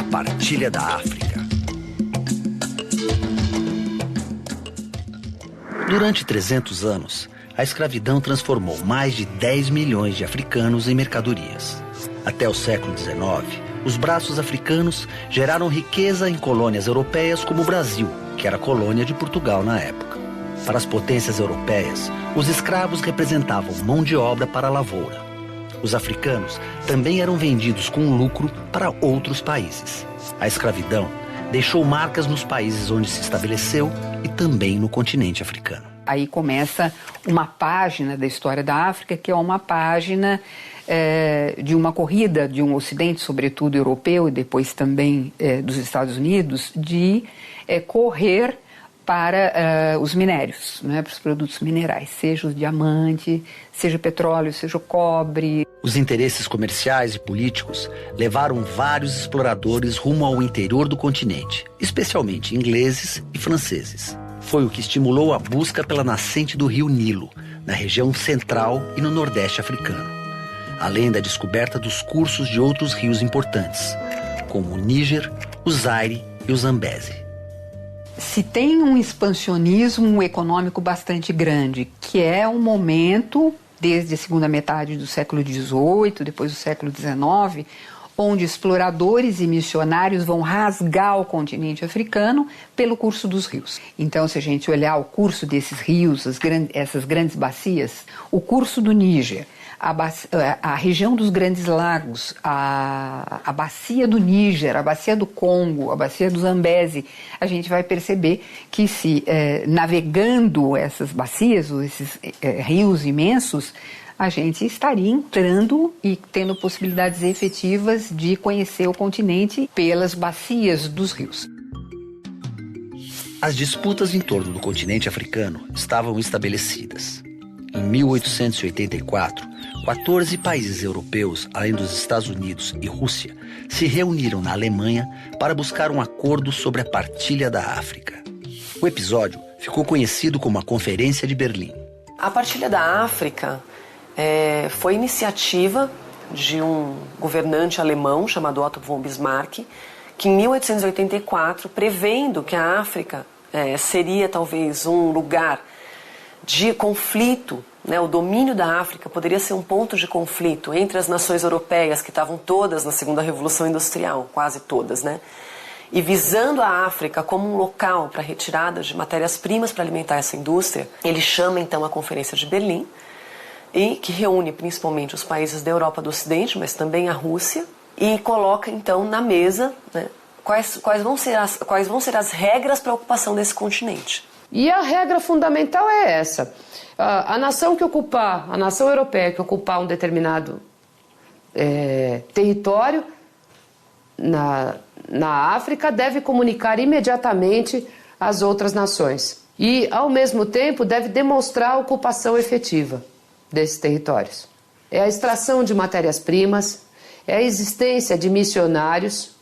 a partilha da África. Durante 300 anos, a escravidão transformou mais de 10 milhões de africanos em mercadorias. Até o século XIX, os braços africanos geraram riqueza em colônias europeias como o Brasil, que era colônia de Portugal na época. Para as potências europeias, os escravos representavam mão de obra para a lavoura. Os africanos também eram vendidos com lucro para outros países. A escravidão deixou marcas nos países onde se estabeleceu e também no continente africano. Aí começa uma página da história da África, que é uma página de uma corrida de um ocidente, sobretudo europeu, e depois também dos Estados Unidos, de correr para os minérios, né, para os produtos minerais, seja o diamante, seja o petróleo, seja o cobre. Os interesses comerciais e políticos levaram vários exploradores rumo ao interior do continente, especialmente ingleses e franceses. Foi o que estimulou a busca pela nascente do rio Nilo, na região central e no nordeste africano, além da descoberta dos cursos de outros rios importantes, como o Níger, o Zaire e o Zambeze. Se tem um expansionismo econômico bastante grande, que é um momento, desde a segunda metade do século XVIII, depois do século XIX, onde exploradores e missionários vão rasgar o continente africano pelo curso dos rios. Então, se a gente olhar o curso desses rios, essas grandes bacias, o curso do Níger, a região dos Grandes Lagos, a bacia do Níger, a bacia do Congo, a bacia do Zambeze, a gente vai perceber que se navegando essas bacias, esses rios imensos, a gente estaria entrando e tendo possibilidades efetivas de conhecer o continente pelas bacias dos rios. As disputas em torno do continente africano estavam estabelecidas. Em 1884, 14 países europeus, além dos Estados Unidos e Rússia, se reuniram na Alemanha para buscar um acordo sobre a partilha da África. O episódio ficou conhecido como a Conferência de Berlim. A partilha da África foi iniciativa de um governante alemão chamado Otto von Bismarck, que em 1884, prevendo que a África seria talvez um lugar de conflito, né, o domínio da África poderia ser um ponto de conflito entre as nações europeias, que estavam todas na Segunda Revolução Industrial, quase todas, né? E visando a África como um local para retirada de matérias-primas para alimentar essa indústria, ele chama então a Conferência de Berlim, e que reúne principalmente os países da Europa do Ocidente, mas também a Rússia, e coloca então na mesa, né, quais vão ser as regras para a ocupação desse continente. E a regra fundamental é essa: a nação europeia que ocupar um determinado território na África deve comunicar imediatamente às outras nações e, ao mesmo tempo, deve demonstrar a ocupação efetiva desses territórios. É a extração de matérias-primas, é a existência de missionários,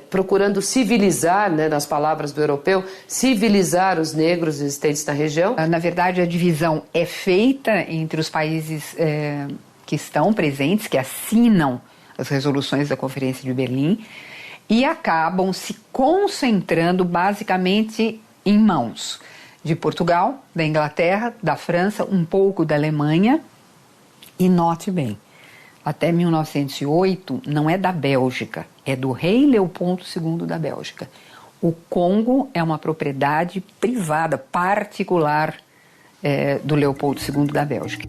procurando civilizar, né, nas palavras do europeu, civilizar os negros existentes na região. Na verdade, a divisão é feita entre os países que estão presentes, que assinam as resoluções da Conferência de Berlim, e acabam se concentrando basicamente em mãos de Portugal, da Inglaterra, da França, um pouco da Alemanha, e note bem, até 1908 não é da Bélgica, é do rei Leopoldo II da Bélgica. O Congo é uma propriedade privada, particular, do Leopoldo II da Bélgica.